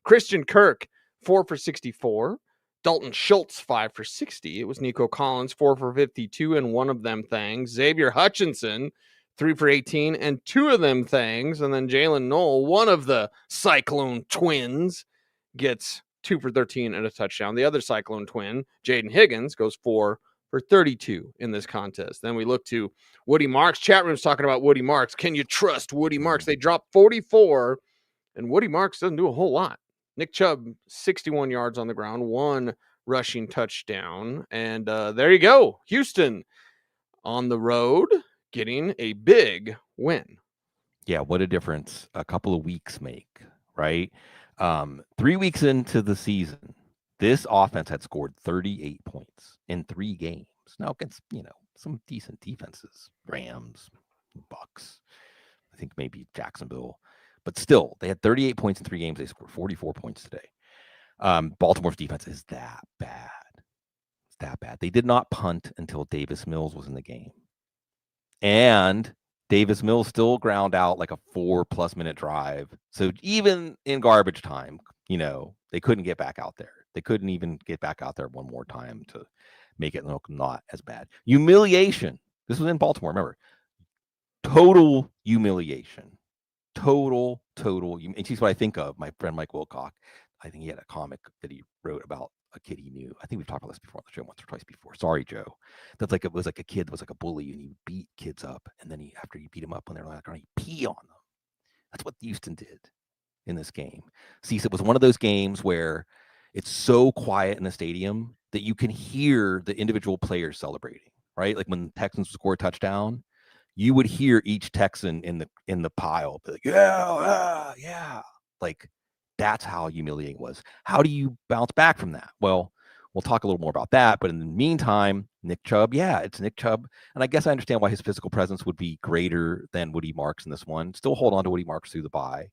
Christian Kirk, 4 for 64. Dalton Schultz, 5 for 60. It was Nico Collins, 4 for 52, and 1 of them things. Xavier Hutchinson, 3 for 18, and 2 of them things. And then Jalen Knoll, one of the Cyclone twins, gets 2 for 13 and a touchdown. The other Cyclone twin, Jaden Higgins, goes 4 for 32 in this contest. Then we look to Woody Marks. Chat room's talking about Woody Marks. Can you trust Woody Marks? They dropped 44 and Woody Marks doesn't do a whole lot. Nick Chubb, 61 yards on the ground, 1 rushing touchdown. And there you go. Houston on the road getting a big win. Yeah, what a difference a couple of weeks make, right? 3 weeks into the season, this offense had scored 38 points in 3 games. Now against, some decent defenses, Rams, Bucks, I think maybe Jacksonville, but still, they had 38 points in 3 games. They scored 44 points today. Baltimore's defense is that bad. It's that bad. They did not punt until Davis Mills was in the game. And Davis Mills still ground out like a 4+ minute drive. So even in garbage time, they couldn't get back out there. They couldn't even get back out there one more time to make it look not as bad. Humiliation. This was in Baltimore, remember. Total humiliation. Total. And she's what I think of. My friend Mike Wilcock, I think he had a comic that he wrote about a kid he knew. I think we've talked about this before on the show once or twice before. Sorry, Joe. That's like it was like a kid that was like a bully and he beat kids up. And then after he beat them up when they're like, he pee on them. That's what Houston did in this game. Cecil, it was one of those games where it's so quiet in the stadium that you can hear the individual players celebrating, right? Like when the Texans score a touchdown, you would hear each Texan in the pile be like, yeah. Like that's how humiliating it was. How do you bounce back from that? Well, we'll talk a little more about that. But in the meantime, Nick Chubb, it's Nick Chubb. And I guess I understand why his physical presence would be greater than Woody Marks in this one. Still hold on to Woody Marks through the bye.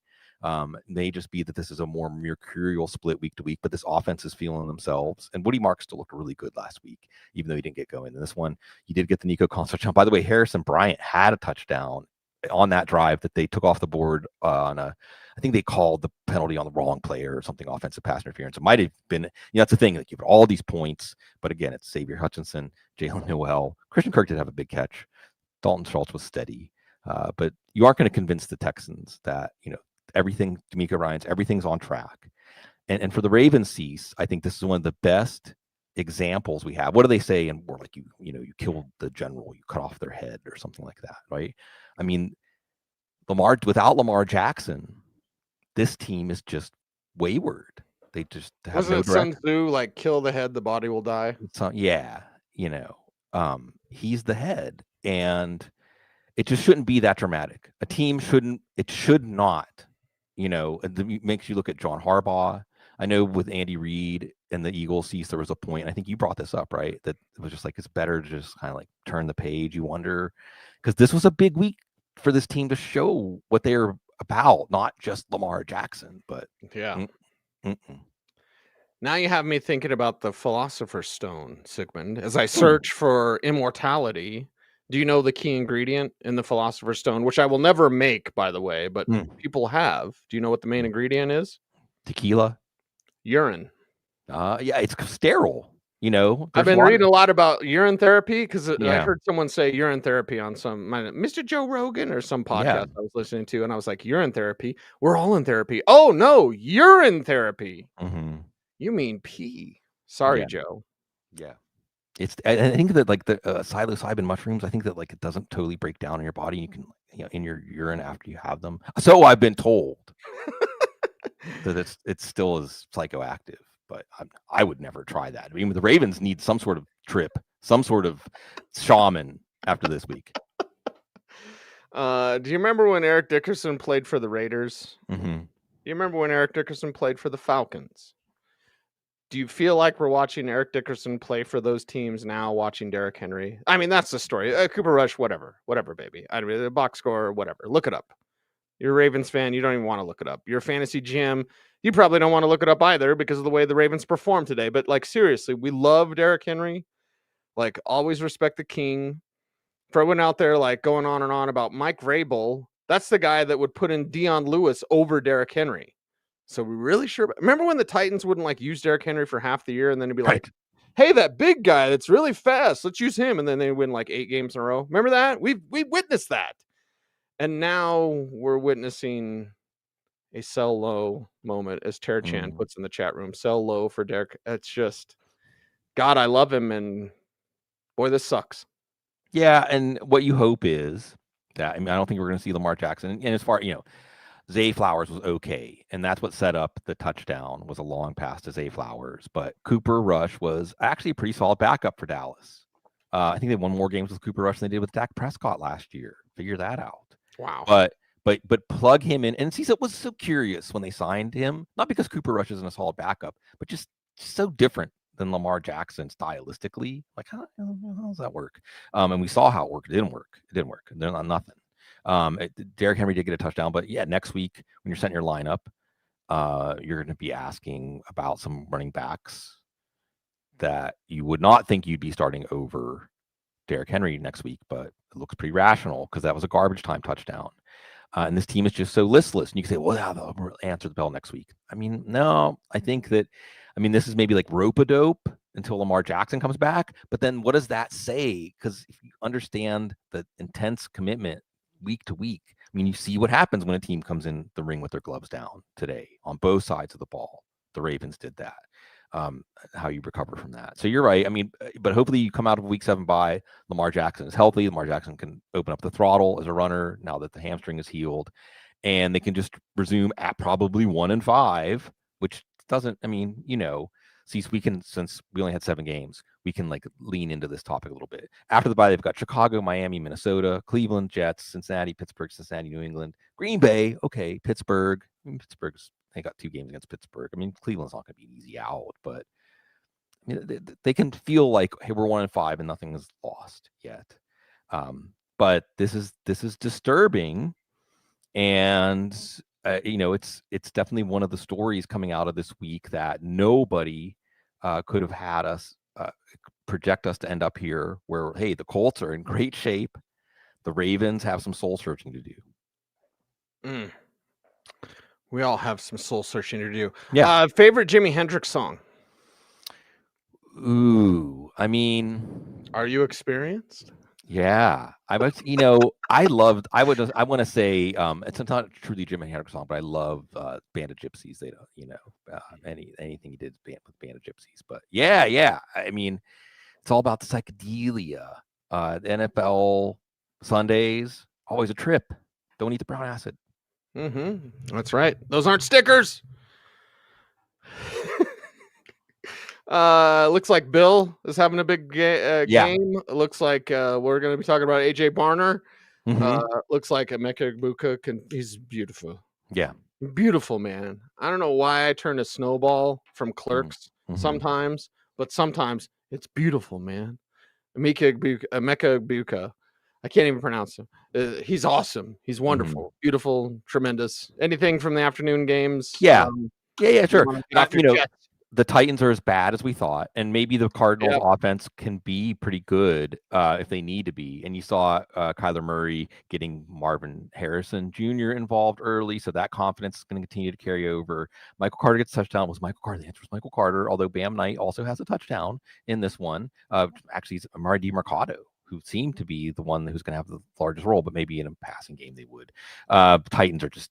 May just be that this is a more mercurial split week to week, but this offense is feeling themselves. And Woody Marks still looked really good last week, even though he didn't get going. In this one, he did get the Nico Collins touchdown. By the way, Harrison Bryant had a touchdown on that drive that they took off the board I think they called the penalty on the wrong player or something, offensive pass interference. It might have been, that's the thing, like you have all these points, but again, it's Xavier Hutchinson, Jalen Noel. Christian Kirk did have a big catch. Dalton Schultz was steady. But you aren't going to convince the Texans that, everything, D'Amico Ryans, everything's on track. And for the Ravens, Cease, I think this is one of the best examples we have. What do they say? And we're like, you killed the general, you cut off their head or something like that, right? I mean, without Lamar Jackson, this team is just wayward. They just have no direction. Sun Tzu, like, kill the head, the body will die? So, yeah, he's the head. And it just shouldn't be that dramatic. A team should not, it makes you look at John Harbaugh. I know with Andy Reid and the Eagles, there was a point, I think you brought this up, right? That it was just like, it's better to just kind of like turn the page. You wonder, because this was a big week for this team to show what they're about, not just Lamar Jackson, but yeah. Now you have me thinking about the Philosopher's Stone, Sigmund. As I search for immortality, do you know the key ingredient in the Philosopher's Stone, which I will never make, by the way, but people have? Do you know what the main ingredient is? Tequila? Urine. Yeah, it's sterile. I've been reading a lot about urine therapy because I heard someone say urine therapy on Mr. Joe Rogan or some podcast I was listening to, and I was like, urine therapy? We're all in therapy. Oh, no, urine therapy. Mm-hmm. You mean pee. Sorry, Joe. Yeah. I think that like the psilocybin mushrooms, I think that like it doesn't totally break down in your body. You can, in your urine after you have them. So I've been told that it still is psychoactive. But I would never try that. I mean, the Ravens need some sort of trip, some sort of shaman after this week. Do you remember when Eric Dickerson played for the Raiders? Mm-hmm. Do you remember when Eric Dickerson played for the Falcons? Do you feel like we're watching Eric Dickerson play for those teams now, watching Derrick Henry? I mean, that's the story. Cooper Rush, whatever, baby. I mean, the box score, whatever. Look it up. You're a Ravens fan. You don't even want to look it up. You're a fantasy GM. You probably don't want to look it up either because of the way the Ravens performed today. But, like, seriously, we love Derrick Henry. Like, always respect the king. For everyone out there, like, going on and on about Mike Vrabel, that's the guy that would put in Deion Lewis over Derrick Henry. So we really sure. Remember when the Titans wouldn't, like, use Derrick Henry for half the year and then it'd be like, hey, that big guy that's really fast, let's use him. And then they win, like, 8 games in a row. Remember that? We witnessed that. And now we're witnessing a sell low moment, as Ter Chan puts in the chat room. Sell low for Derek. It's just, God, I love him, and boy, this sucks. Yeah, and what you hope is that, I mean, I don't think we're going to see Lamar Jackson. And as far, Zay Flowers was okay, and that's what set up the touchdown. Was a long pass to Zay Flowers, but Cooper Rush was actually a pretty solid backup for Dallas. I think they won more games with Cooper Rush than they did with Dak Prescott last year. Figure that out. Wow. But plug him in, and Cecil was so curious when they signed him, not because Cooper Rush isn't a solid backup, but just so different than Lamar Jackson stylistically. Like, how does that work? And we saw how it worked. It didn't work. They're not nothing. Derrick Henry did get a touchdown, but yeah, next week when you're setting your lineup, you're going to be asking about some running backs that you would not think you'd be starting over Derrick Henry next week, but it looks pretty rational because that was a garbage time touchdown. And this team is just so listless. And you can say, well, yeah, they'll answer the bell next week. I mean, no, I think that, this is maybe like rope-a-dope until Lamar Jackson comes back. But then what does that say? Because if you understand the intense commitment week to week, you see what happens when a team comes in the ring with their gloves down today on both sides of the ball. The Ravens did that. How you recover from that. So you're right. But hopefully you come out of week 7 bye. Lamar Jackson is healthy. Lamar Jackson can open up the throttle as a runner now that the hamstring is healed, and they can just resume at probably 1-5, which doesn't, since we only had 7 games, we can like lean into this topic a little bit. After the bye, they've got Chicago, Miami, Minnesota, Cleveland, Jets, Cincinnati, Pittsburgh, Cincinnati, New England, Green Bay. Okay. Pittsburgh. They got 2 games against Pittsburgh. Cleveland's not going to be an easy out, but they can feel like, hey, we're 1-5 and nothing is lost yet. But this is disturbing, and it's definitely one of the stories coming out of this week that nobody could have had us project us to end up here, where hey, the Colts are in great shape, the Ravens have some soul searching to do. We all have some soul searching to do. Yeah. Favorite Jimi Hendrix song? Ooh, Are you experienced? Yeah, I want to say, it's not truly Jimi Hendrix song, but I love Band of Gypsies. They don't, anything he did with Band of Gypsies. But yeah, it's all about the psychedelia. The NFL Sundays, always a trip. Don't eat the brown acid. That's right. Those aren't stickers. Looks like Bill is having a big game. It looks like we're going to be talking about AJ Barner. Looks like Emeka Egbuka he's beautiful. Yeah. Beautiful, man. I don't know why I turn to Snowball from Clerks sometimes, but sometimes it's beautiful, man. Emeka Egbuka. I can't even pronounce him. He's awesome. He's wonderful, beautiful, tremendous. Anything from the afternoon games? Yeah, sure. The Titans are as bad as we thought, and maybe the Cardinals' offense can be pretty good if they need to be. And you saw Kyler Murray getting Marvin Harrison Jr. involved early, so that confidence is going to continue to carry over. Michael Carter gets a touchdown. Was Michael Carter? The answer was Michael Carter, although Bam Knight also has a touchdown in this one. Actually, it's Amari DiMercato, who seemed to be the one who's going to have the largest role, but maybe in a passing game they would. Titans are just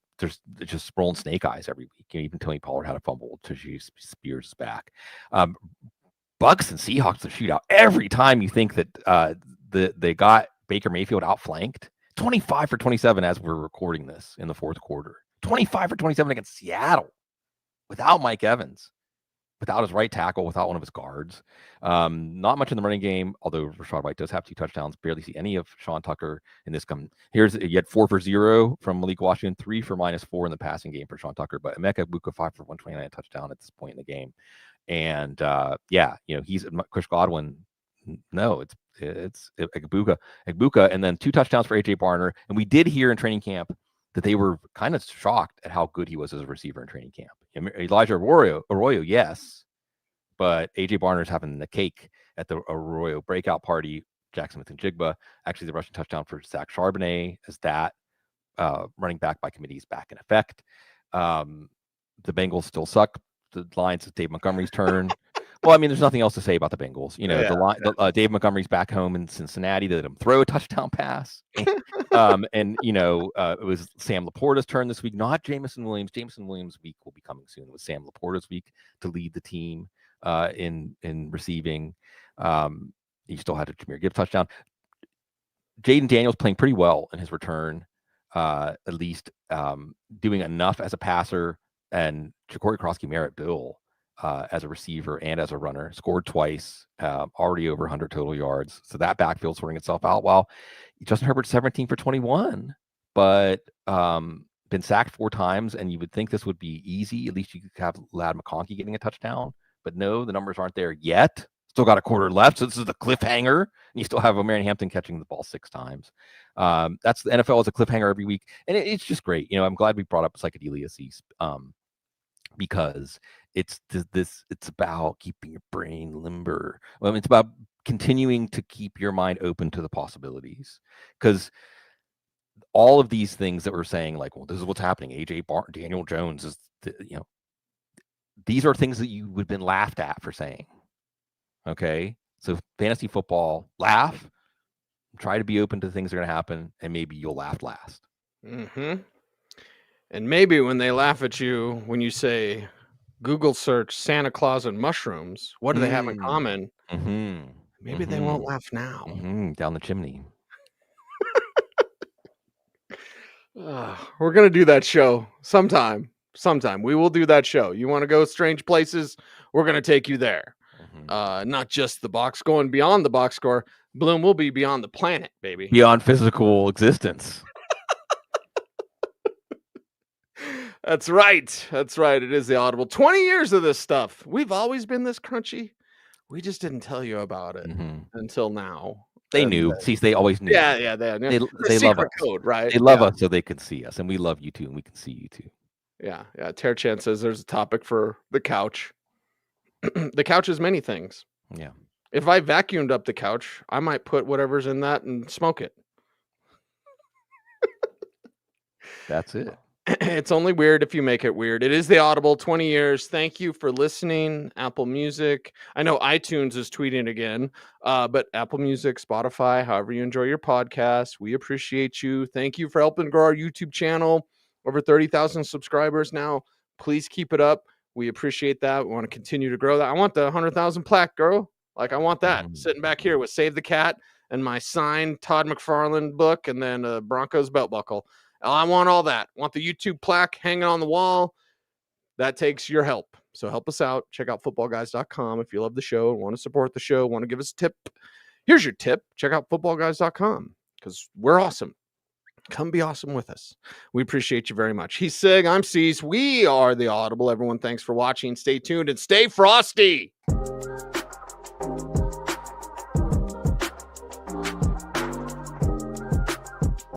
rolling snake eyes every week. Even Tony Pollard had a fumble to Spears back. Bucks and Seahawks the shootout. Every time you think that they got Baker Mayfield outflanked, 25 for 27 as we're recording this in the fourth quarter. 25 for 27 against Seattle without Mike Evans, without his right tackle, without one of his guards. Not much in the running game, although Rachaad White does have 2 touchdowns. Barely see any of Sean Tucker in this come. You had 4 for 0 from Malik Washington, 3 for -4 in the passing game for Sean Tucker, but Emeka Egbuka 5 for 129 touchdown at this point in the game. And he's Chris Godwin. No, it's Egbuka, and then 2 touchdowns for AJ Barner. And we did hear in training camp that they were kind of shocked at how good he was as a receiver in training camp. Elijah Arroyo, yes, but AJ Barner's having the cake at the Arroyo breakout party. Jackson Smith-Njigba, actually the rushing touchdown for Zach Charbonnet, as that running back by committee is back in effect. The Bengals still suck. The Lions is Dave Montgomery's turn. Well, there's nothing else to say about the Bengals. Dave Montgomery's back home in Cincinnati. They let him throw a touchdown pass. It was Sam Laporta's turn this week, not Jameson Williams. Jameson Williams' week will be coming soon. It was Sam Laporta's week to lead the team in receiving. He still had a Jahmyr Gibbs touchdown. Jaden Daniels playing pretty well in his return. at least doing enough as a passer, and Ja'Cory Krosky-Merritt Bill as a receiver and as a runner, scored twice, already over 100 total yards. So that backfield sorting itself out. While Justin Herbert's 17 for 21, but been sacked 4 times, and you would think this would be easy. At least you could have Ladd McConkey getting a touchdown, but no, the numbers aren't there yet. Still got a quarter left, so this is the cliffhanger, and you still have O'Marion Hampton catching the ball 6 times. That's the NFL is a cliffhanger every week, and it's just great. I'm glad we brought up psychedelia, because it's about keeping your brain limber. It's about continuing to keep your mind open to the possibilities, because all of these things that we're saying, like, well, this is what's happening. AJ Barton, Daniel Jones is, these are things that you would have been laughed at for saying. Okay, so fantasy football, laugh, try to be open to things that are going to happen, and maybe you'll laugh last. Mm-hmm. And maybe when they laugh at you, when you say, Google search Santa Claus and mushrooms, what do they have in common? Mm-hmm. Maybe they won't laugh now. Down the chimney. We're going to do that show sometime. We will do that show. You want to go strange places? We're going to take you there. Not just the box, going beyond the box score. Bloom will be beyond the planet, baby. Beyond physical existence. That's right. It is the Audible. 20 years of this stuff. We've always been this crunchy. We just didn't tell you about it until now. They knew. See, they always knew. Yeah. They love us. Code, right? They love us so they can see us, and we love you too, and we can see you too. Yeah. Tearchan says there's a topic for the couch. The couch is many things. Yeah. If I vacuumed up the couch, I might put whatever's in that and smoke it. That's it. It's only weird if you make it weird. It is the Audible, 20 years. Thank you for listening. Apple Music. I know iTunes is tweeting again, but Apple Music, Spotify, however you enjoy your podcast, we appreciate you. Thank you for helping grow our YouTube channel. Over 30,000 subscribers now. Please keep it up. We appreciate that. We want to continue to grow that. I want the 100,000 plaque, girl. Like, I want that. Sitting back here with Save the Cat and my signed Todd McFarlane book, and then a Broncos belt buckle. I want all that. I want the YouTube plaque hanging on the wall. That takes your help. So help us out. Check out footballguys.com if you love the show and want to support the show, want to give us a tip. Here's your tip. Check out footballguys.com because we're awesome. Come be awesome with us. We appreciate you very much. He's Sig. I'm Cease. We are the Audible. Everyone, thanks for watching. Stay tuned and stay frosty.